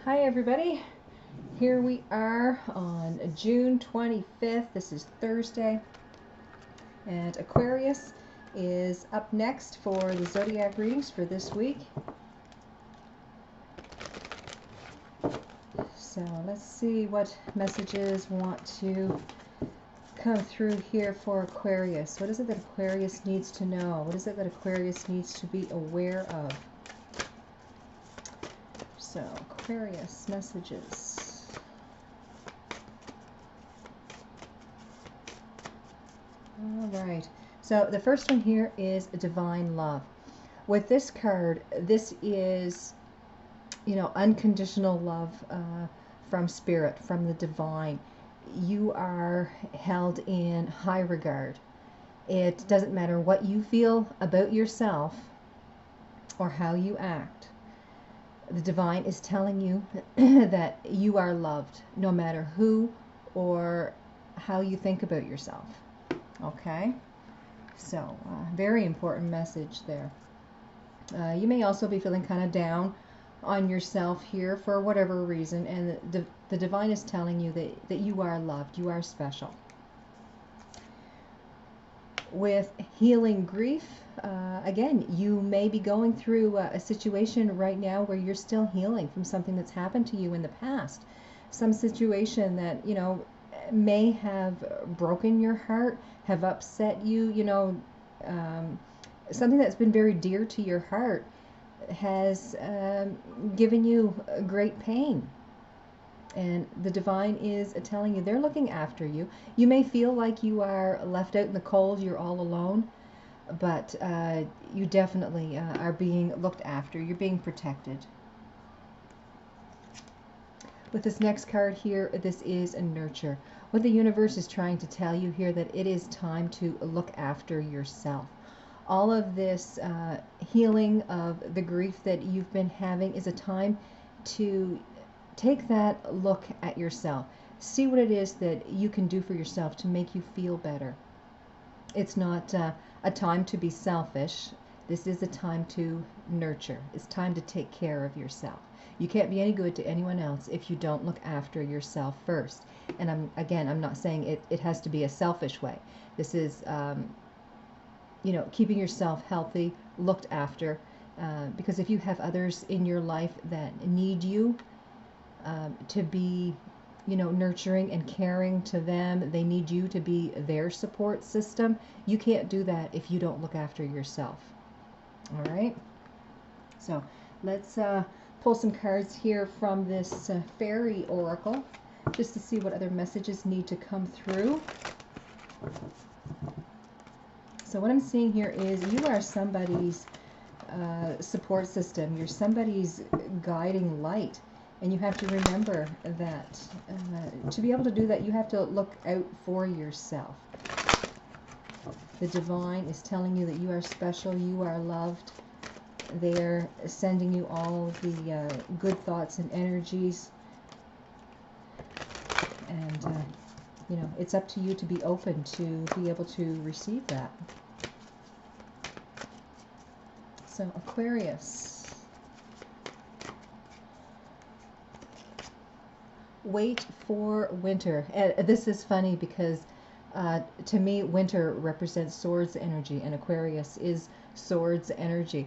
Hi everybody, here we are on June 25th. This is Thursday, and Aquarius is up next for the zodiac readings for this week. So let's see what messages want to come through here for Aquarius. What is it that Aquarius needs to know? What is it that Aquarius needs to be aware of? So, Aquarius messages. All right. So, the first one here is divine love. With this card, this is, unconditional love from spirit, from the divine. You are held in high regard. It doesn't matter what you feel about yourself or how you act. The divine is telling you that you are loved, no matter who or how you think about yourself. Okay? So, very important message there. You may also be feeling kind of down on yourself here for whatever reason, and the divine is telling you that you are loved, you are special. With healing grief, again, you may be going through a situation right now where you're still healing from something that's happened to you in the past. Some situation that, may have broken your heart, have upset you, something that's been very dear to your heart has given you great pain. And the divine is telling you they're looking after you. You may feel like you are left out in the cold, you're all alone, but you definitely are being looked after. You're being protected. With this next card here, this is a nurture. What the universe is trying to tell you here, that it is time to look after yourself. All of this healing of the grief that you've been having is a time to take that look at yourself. See what it is that you can do for yourself to make you feel better. It's not a time to be selfish. This is a time to nurture. It's time to take care of yourself. You can't be any good to anyone else if you don't look after yourself first. And I'm not saying it has to be a selfish way. This is, keeping yourself healthy, looked after. Because if you have others in your life that need you, to be, nurturing and caring to them. They need you to be their support system. You can't do that if you don't look after yourself. All right. So let's pull some cards here from this fairy oracle, just to see what other messages need to come through. So what I'm seeing here is you are somebody's support system. You're somebody's guiding light. And you have to remember that to be able to do that, you have to look out for yourself. The divine is telling you that you are special, you are loved. They're sending you all the good thoughts and energies. And, it's up to you to be open to be able to receive that. So, Aquarius. Wait for winter. This is funny because to me winter represents swords energy, and Aquarius is swords energy.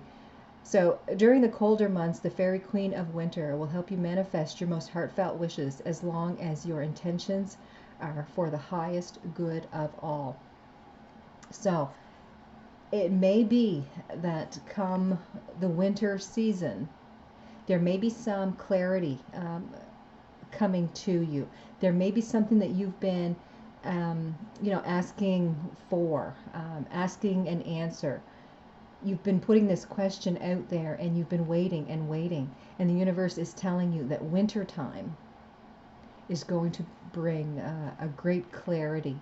So during the colder months, the fairy queen of winter will help you manifest your most heartfelt wishes, as long as your intentions are for the highest good of all. So it may be that come the winter season, there may be some clarity coming to you. There may be something that you've been asking for, asking an answer. You've been putting this question out there, and you've been waiting and waiting, and the universe is telling you that winter time is going to bring a great clarity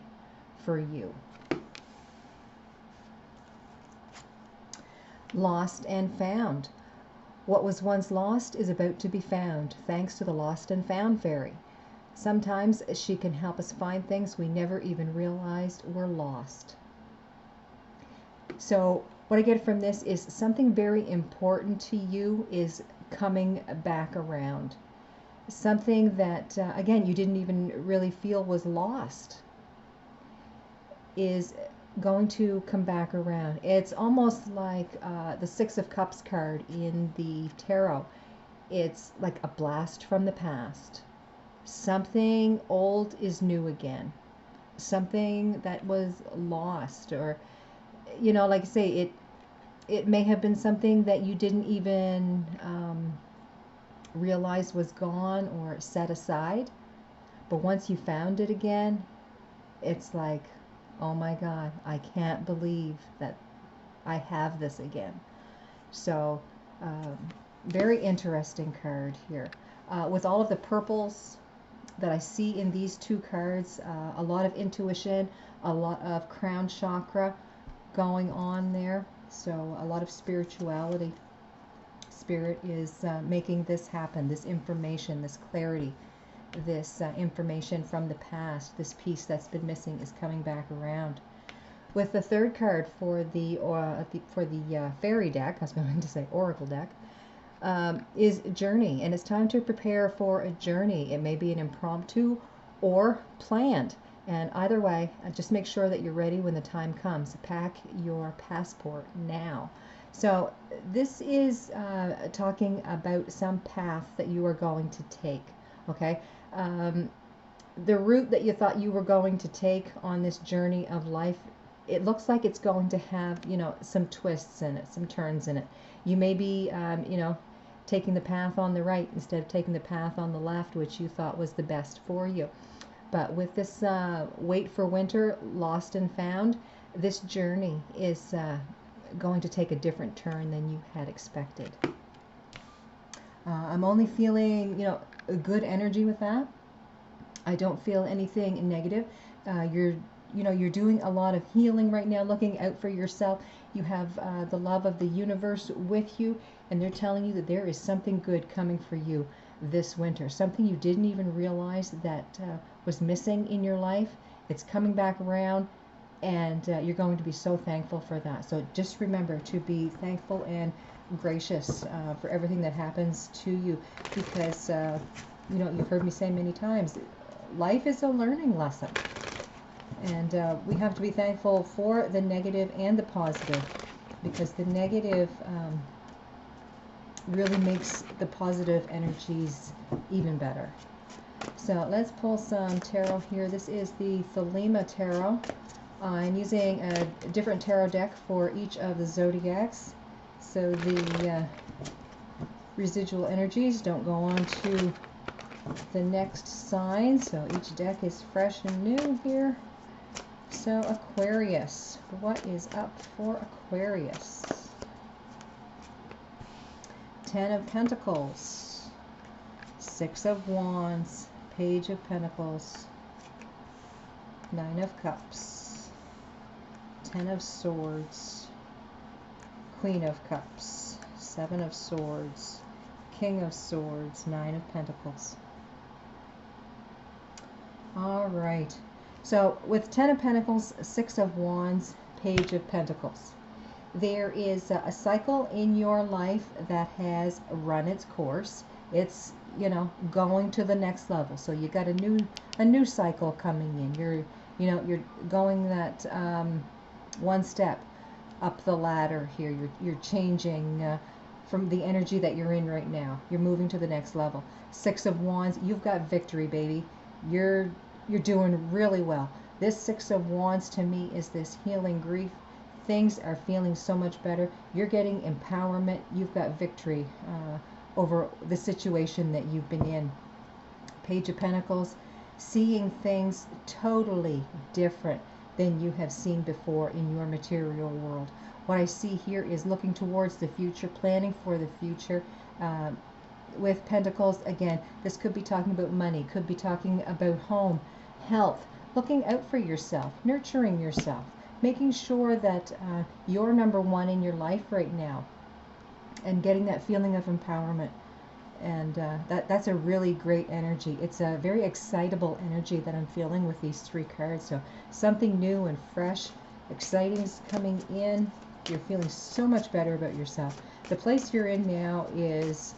for you. Lost and found. What was once lost is about to be found, thanks to the Lost and Found fairy. Sometimes she can help us find things we never even realized were lost. So what I get from this is something very important to you is coming back around. something that, again, you didn't even really feel was lost is going to come back around. It's almost like the Six of Cups card in the tarot. It's like a blast from the past. Something old is new again. Something that was lost, or, you know, like I say, it may have been something that you didn't even realize was gone or set aside. But once you found it again, it's like, oh my God, I can't believe that I have this again. So, very interesting card here. With all of the purples that I see in these two cards, a lot of intuition, a lot of crown chakra going on there. So a lot of spirituality. Spirit is making this happen, this information, this clarity, this information from the past, this piece that's been missing is coming back around. With the third card for the fairy deck, I was going to say oracle deck, is journey, and it's time to prepare for a journey. It may be an impromptu or planned, and either way, just make sure that you're ready when the time comes. Pack your passport now. So this is talking about some path that you are going to take. Okay, the route that you thought you were going to take on this journey of life, it looks like it's going to have, you know, some twists in it, some turns in it. You may be, you know, taking the path on the right instead of taking the path on the left, which you thought was the best for you. But with this wait for winter, lost and found, this journey is going to take a different turn than you had expected. I'm only feeling, you know, a good energy with that. I don't feel anything negative. You're doing a lot of healing right now, looking out for yourself. You have the love of the universe with you, and they're telling you that there is something good coming for you this winter. Something you didn't even realize that was missing in your life. It's coming back around, and you're going to be so thankful for that. So just remember to be thankful and gracious for everything that happens to you, because you know, you've heard me say many times, life is a learning lesson, and we have to be thankful for the negative and the positive, because the negative really makes the positive energies even better. So let's pull some tarot here. This is the Thelema Tarot. I'm using a different tarot deck for each of the zodiacs, so the residual energies don't go on to the next sign. So each deck is fresh and new here. So Aquarius, what is up for Aquarius? Ten of Pentacles, Six of Wands, Page of Pentacles, Nine of Cups, Ten of Swords, Queen of Cups, Seven of Swords, King of Swords, Nine of Pentacles. All right. So with Ten of Pentacles, Six of Wands, Page of Pentacles, there is a cycle in your life that has run its course. It's, you know, going to the next level. So you got a new cycle coming in. You're going that one step up the ladder here. You're changing from the energy that you're in right now. You're moving to the next level. Six of Wands, you've got victory, baby. You're doing really well. This Six of Wands to me is this healing grief. Things are feeling so much better. You're getting empowerment. You've got victory over the situation that you've been in. Page of Pentacles, seeing things totally different than you have seen before in your material world. What I see here is looking towards the future, planning for the future. With Pentacles, again, this could be talking about money, could be talking about home, health, looking out for yourself, nurturing yourself, making sure that you're number one in your life right now, and getting that feeling of empowerment. And that's a really great energy. It's a very excitable energy that I'm feeling with these three cards. So something new and fresh, exciting is coming in. You're feeling so much better about yourself. The place you're in now is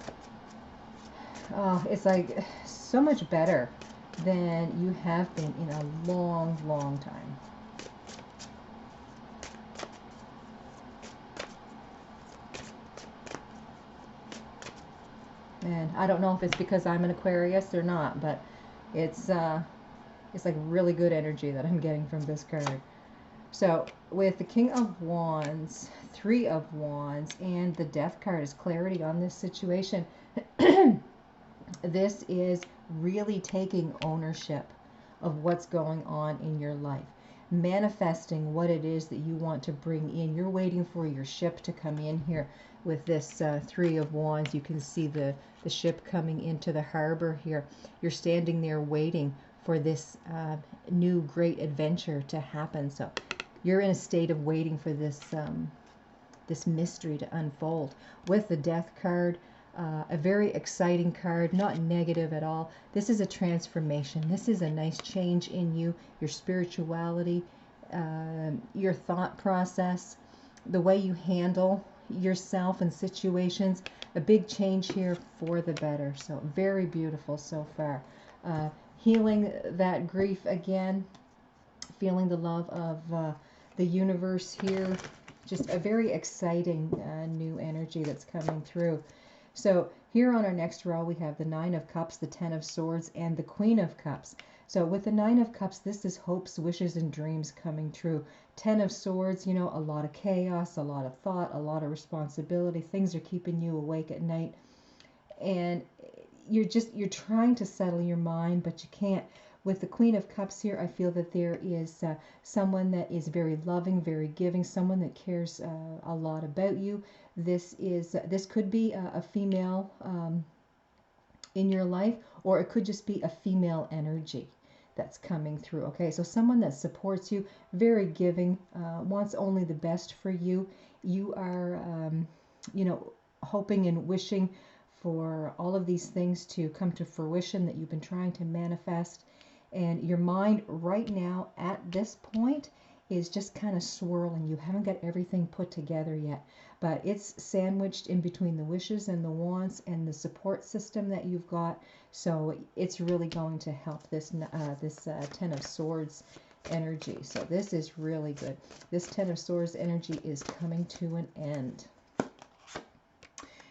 Oh, it's like so much better than you have been in a long, long time. And I don't know if it's because I'm an Aquarius or not, but it's it's like really good energy that I'm getting from this card. So with the King of Wands, Three of Wands, and the Death card is clarity on this situation. This is really taking ownership of what's going on in your life, manifesting what it is that you want to bring in. You're waiting for your ship to come in here with this Three of Wands. You can see the ship coming into the harbor here. You're standing there waiting for this new great adventure to happen. So you're in a state of waiting for this mystery to unfold. With the Death card, a very exciting card, not negative at all. This is a transformation. This is a nice change in you, your spirituality, your thought process, the way you handle yourself in situations. A big change here for the better. So very beautiful so far. Healing that grief again, feeling the love of the universe here. Just a very exciting new energy that's coming through. So here on our next row, we have the Nine of Cups, the Ten of Swords, and the Queen of Cups. So with the Nine of Cups, this is hopes, wishes, and dreams coming true. Ten of Swords, you know, a lot of chaos, a lot of thought, a lot of responsibility. Things are keeping you awake at night. And you're trying to settle your mind, but you can't. With the Queen of Cups here, I feel that there is someone that is very loving, very giving, someone that cares a lot about you. This could be a female in your life, or it could just be a female energy that's coming through. Okay, so someone that supports you, very giving, wants only the best for you. You are, you know, hoping and wishing for all of these things to come to fruition that you've been trying to manifest. And your mind right now at this point is just kind of swirling. You haven't got everything put together yet, but it's sandwiched in between the wishes and the wants and the support system that you've got. So it's really going to help this Ten of Swords energy. So this is really good. This Ten of Swords energy is coming to an end.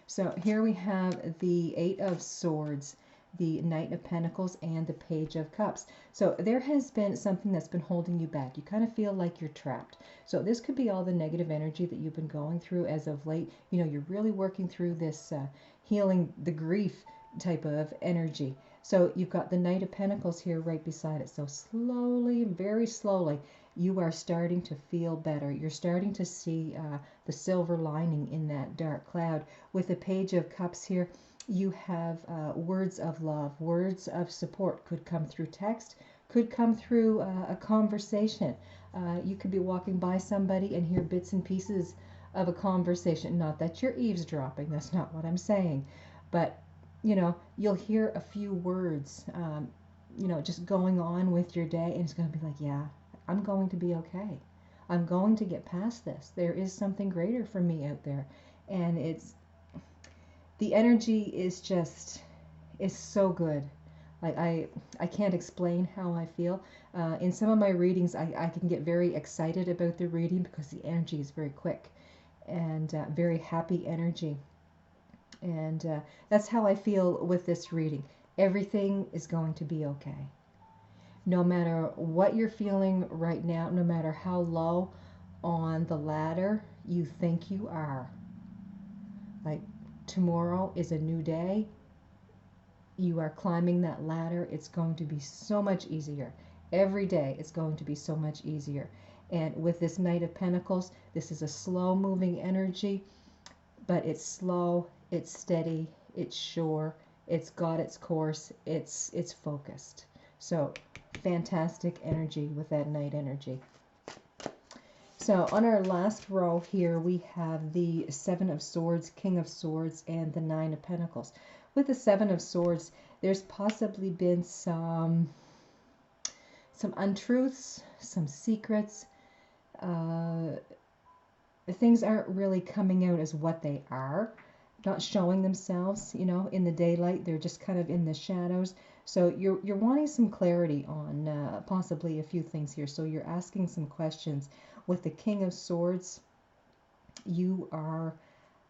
So here we have the Eight of Swords, the Knight of Pentacles, and the Page of Cups. So there has been something that's been holding you back. You kind of feel like you're trapped. So this could be all the negative energy that you've been going through as of late. You know, you're really working through this healing the grief type of energy. So you've got the Knight of Pentacles here right beside it. So slowly, very slowly, you are starting to feel better. You're starting to see the silver lining in that dark cloud. With the Page of Cups here, you have words of love, words of support. Could come through text, could come through a conversation. You could be walking by somebody and hear bits and pieces of a conversation. Not that you're eavesdropping, that's not what I'm saying. But, you know, you'll hear a few words, you know, just going on with your day, and it's going to be like, yeah, I'm going to be okay. I'm going to get past this. There is something greater for me out there. And the energy is so good. Like I can't explain how I feel. In some of my readings, I can get very excited about the reading because the energy is very quick and very happy energy. And that's how I feel with this reading. Everything is going to be okay. No matter what you're feeling right now, no matter how low on the ladder you think you are, like tomorrow is a new day. You are climbing that ladder. It's going to be so much easier. Every day it's going to be so much easier. And with this Knight of Pentacles, this is a slow moving energy, but it's slow, it's steady, it's sure, it's got its course, it's focused. So fantastic energy with that Knight energy. So on our last row here, we have the Seven of Swords, King of Swords, and the Nine of Pentacles. With the Seven of Swords, there's possibly been some untruths, some secrets. Things aren't really coming out as what they are. not showing themselves, you know, in the daylight. They're just kind of in the shadows. So you're wanting some clarity on possibly a few things here. So you're asking some questions. With the King of Swords, you are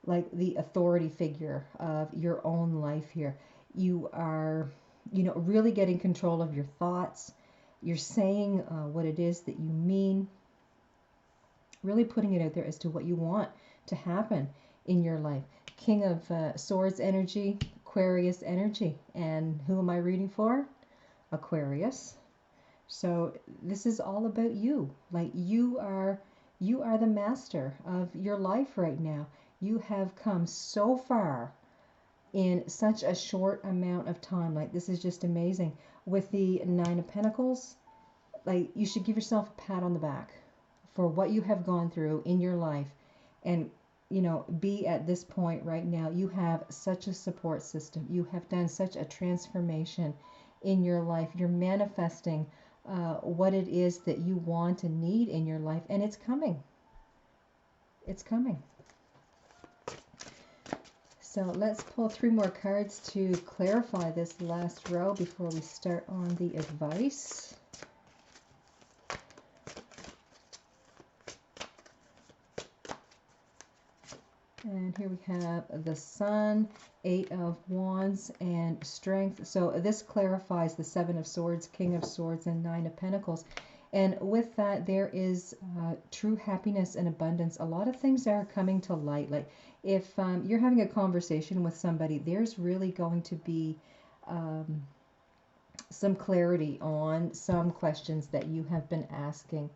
like the authority figure of your own life here. You are, you know, really getting control of your thoughts. You're saying what it is that you mean, really putting it out there as to what you want to happen in your life. King of Swords energy, Aquarius energy. And who am I reading for? Aquarius. So this is all about you. Like you are the master of your life right now. You have come so far in such a short amount of time. Like this is just amazing. With the Nine of Pentacles, like you should give yourself a pat on the back for what you have gone through in your life, and you know, be at this point right now. You have such a support system. You have done such a transformation in your life. You're manifesting what it is that you want and need in your life, and it's coming. It's coming. So let's pull 3 more cards to clarify this last row before we start on the advice. And here we have the Sun, 8 of Wands, and Strength. So this clarifies the 7 of Swords, King of Swords, and 9 of Pentacles. And with that, there is true happiness and abundance. A lot of things are coming to light. Like if you're having a conversation with somebody, there's really going to be some clarity on some questions that you have been asking.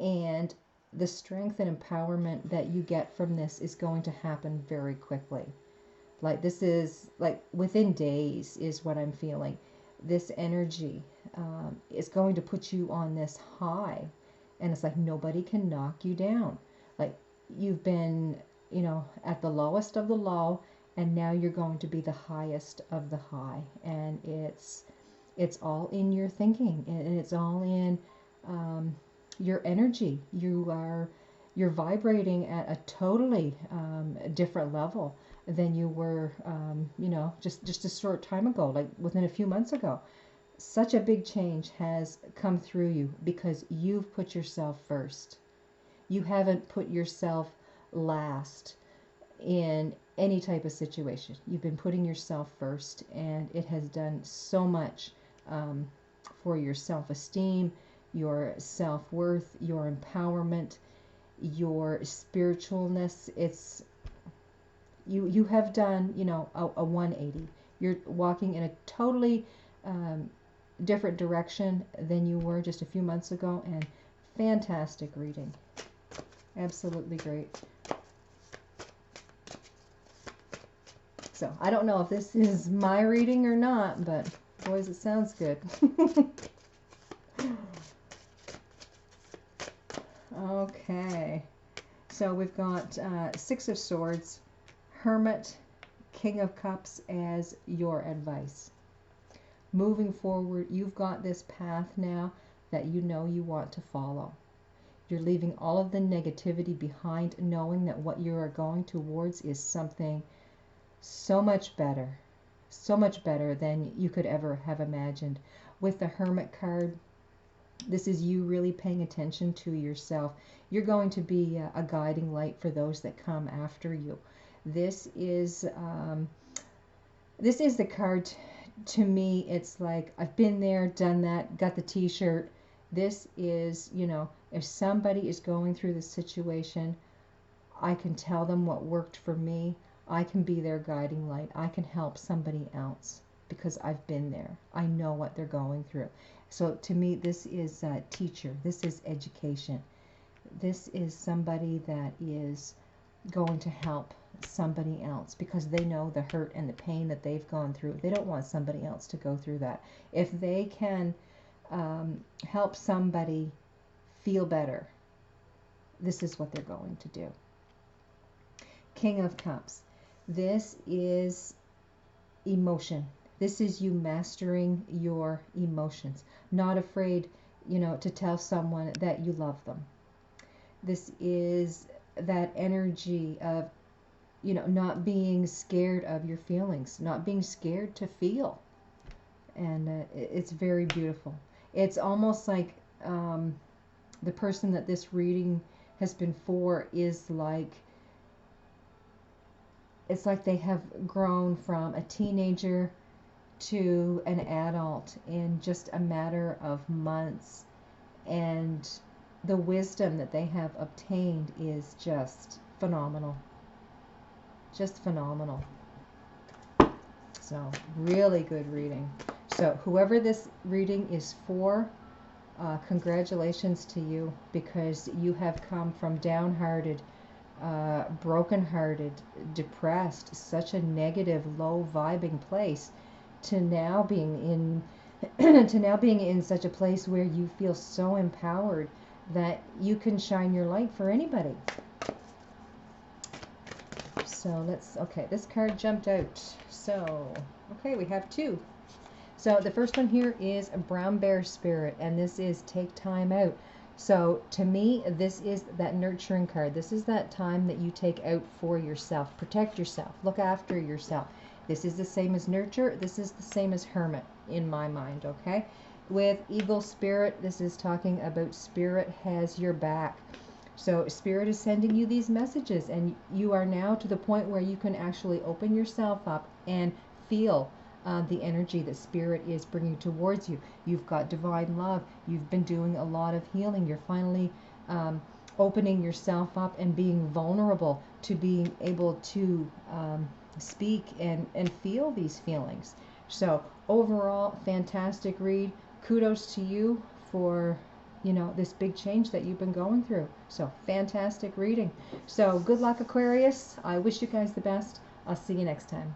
And the strength and empowerment that you get from this is going to happen very quickly. Like this is like within days is what I'm feeling. This energy is going to put you on this high, and it's like nobody can knock you down. Like you've been, you know, at the lowest of the low, and now you're going to be the highest of the high. And it's all in your thinking, and it's all in your energy. You're vibrating at a totally different level than you were, you know, just a short time ago, like within a few months ago. Such a big change has come through you because you've put yourself first. You haven't put yourself last in any type of situation. You've been putting yourself first, and it has done so much for your self-esteem, your self-worth, your empowerment, your spiritualness. It's you have done, you know, a 180. You're walking in a totally different direction than you were just a few months ago, and fantastic reading. Absolutely great. So I don't know if this is my reading or not, but boys, it sounds good. Okay, so we've got 6 of Swords, Hermit, King of Cups as your advice. Moving forward, you've got this path now that you know you want to follow. You're leaving all of the negativity behind, knowing that what you are going towards is something so much better than you could ever have imagined. With the Hermit card, this is you really paying attention to yourself. You're going to be a guiding light for those that come after you. This is the card. To me, it's like I've been there, done that, got the t-shirt. This is, you know, if somebody is going through this situation, I can tell them what worked for me. I can be their guiding light. I can help somebody else because I've been there. I know what they're going through. So to me, this is a teacher. This is education. This is somebody that is going to help somebody else because they know the hurt and the pain that they've gone through. They don't want somebody else to go through that. If they can help somebody feel better, this is what they're going to do. King of Cups. This is emotion. This is you mastering your emotions. Not afraid, you know, to tell someone that you love them. This is that energy of you know, not being scared of your feelings, not being scared to feel. And it's very beautiful. It's almost like the person that this reading has been for is like, it's like they have grown from a teenager to an adult in just a matter of months. And the wisdom that they have obtained is just phenomenal. Just phenomenal. So, really good reading. So, whoever this reading is for, congratulations to you, because you have come from downhearted, brokenhearted, depressed, such a negative, low vibing place, to now being in to now being in such a place where you feel so empowered that you can shine your light for anybody. So let's, okay, this card jumped out. So, okay, we have two. So the first one here is a brown bear spirit, and this is take time out. So to me, this is that nurturing card. This is that time that you take out for yourself. Protect yourself. Look after yourself. This is the same as nurture. This is the same as hermit in my mind, okay? With eagle spirit, this is talking about spirit has your back. So spirit is sending you these messages, and you are now to the point where you can actually open yourself up and feel the energy that spirit is bringing towards you. You've got divine love. You've been doing a lot of healing. You're finally opening yourself up and being vulnerable to being able to speak and feel these feelings. So overall, fantastic read. Kudos to you for, you know, this big change that you've been going through. So fantastic reading. So good luck, Aquarius. I wish you guys the best. I'll see you next time.